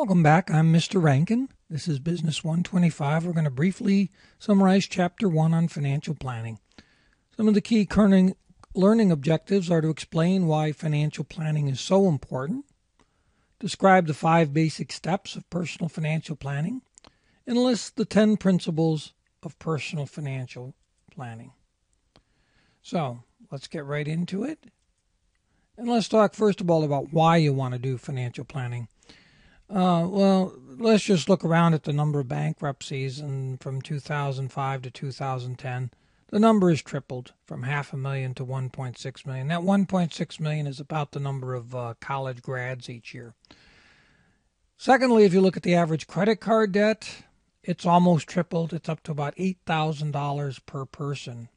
Welcome back. I'm Mr. Rankin. This is Business 125. We're going to briefly summarize Chapter 1 on financial planning. Some of the key learning objectives are to explain why financial planning is so important, describe the 5 basic steps of personal financial planning, and list the 10 principles of personal financial planning. So let's get right into it. And let's talk first of all about why you want to do financial planning. Let's just look around at the number of bankruptcies, and from 2005 to 2010, the number has tripled from 500,000 to 1.6 million. That 1.6 million is about the number of college grads each year. Secondly, if you look at the average credit card debt, it's almost tripled. It's up to about $8,000 per person.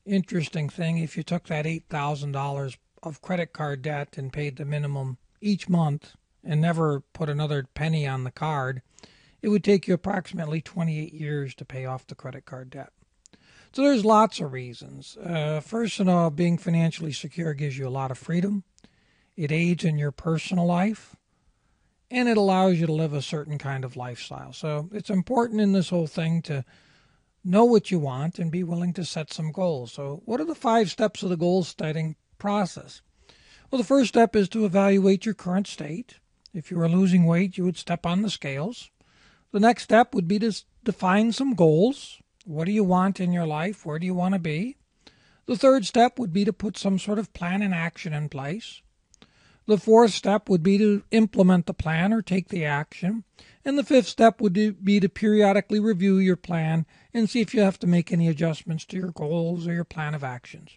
Interesting thing, if you took that $8,000 of credit card debt and paid the minimum each month and never put another penny on the card, it would take you approximately 28 years to pay off the credit card debt. So there's lots of reasons. First of all, being financially secure gives you a lot of freedom. It aids in your personal life, and it allows you to live a certain kind of lifestyle. So it's important in this whole thing to know what you want and be willing to set some goals. So what are the 5 steps of the goal setting process? Well, the first step is to evaluate your current state. If you were losing weight, you would step on the scales. The next step would be to define some goals. What do you want in your life? Where do you want to be? The third step would be to put some sort of plan and action in place. The fourth step would be to implement the plan or take the action. And the fifth step would be to periodically review your plan and see if you have to make any adjustments to your goals or your plan of actions.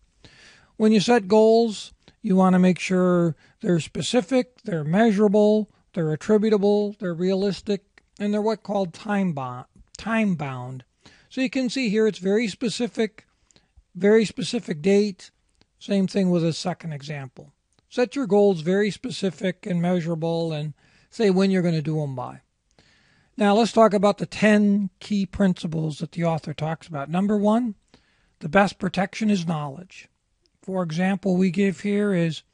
When you set goals, you want to make sure they're specific, they're measurable, they're attributable, they're realistic, and they're what's called time-bound. So you can see here it's very specific date. Same thing with a second example. Set your goals very specific and measurable and say when you're going to do them by. Now let's talk about the 10 key principles that the author talks about. Number 1, the best protection is knowledge. For example, we give here is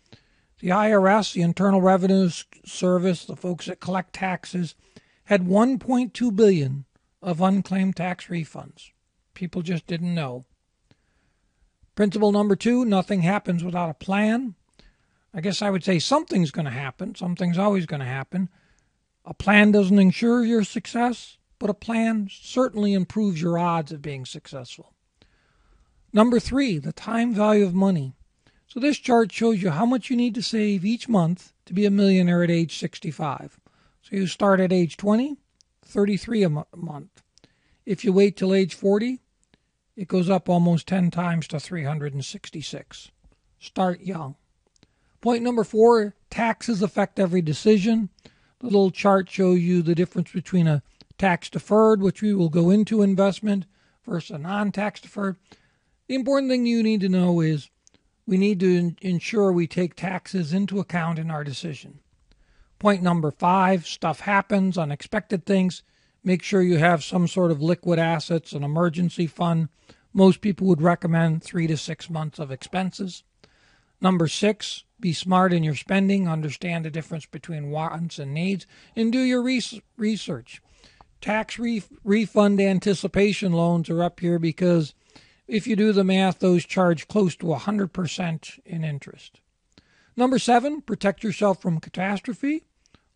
the IRS, the Internal Revenue Service, the folks that collect taxes, had $1.2 billion of unclaimed tax refunds. People just didn't know. Principle number 2, nothing happens without a plan. I guess I would say something's going to happen. Something's always going to happen. A plan doesn't ensure your success, but a plan certainly improves your odds of being successful. Number 3, the time value of money. So this chart shows you how much you need to save each month to be a millionaire at age 65. So you start at age 20, $33 a month. If you wait till age 40, it goes up almost 10 times to $366. Start young. Point number 4, taxes affect every decision. The little chart shows you the difference between a tax deferred, which we will go into investment, versus a non-tax deferred. The important thing you need to know is we need to ensure we take taxes into account in our decision. Point number 5, stuff happens, unexpected things. Make sure you have some sort of liquid assets, an emergency fund. Most people would recommend 3 to 6 months of expenses. Number 6, be smart in your spending. Understand the difference between wants and needs, and do your research. Tax refund anticipation loans are up here because if you do the math, those charge close to 100% in interest. Number 7, protect yourself from catastrophe.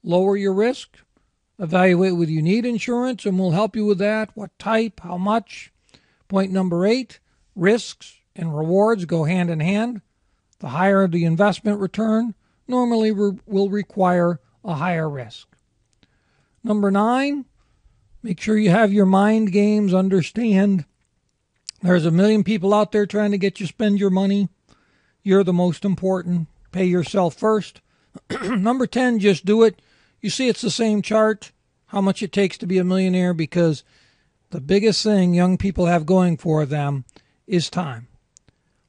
Lower your risk. Evaluate whether you need insurance, and we'll help you with that. What type, how much. Point number 8, risks and rewards go hand in hand. The higher the investment return, normally will require a higher risk. Number 9, make sure you have your mind games. Understand there's a million people out there trying to get you to spend your money. You're the most important. Pay yourself first. Number 10, just do it. You see it's the same chart, how much it takes to be a millionaire, because the biggest thing young people have going for them is time.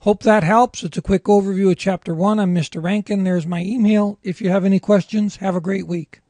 Hope that helps. It's a quick overview of Chapter 1. I'm Mr. Rankin. There's my email. If you have any questions, have a great week.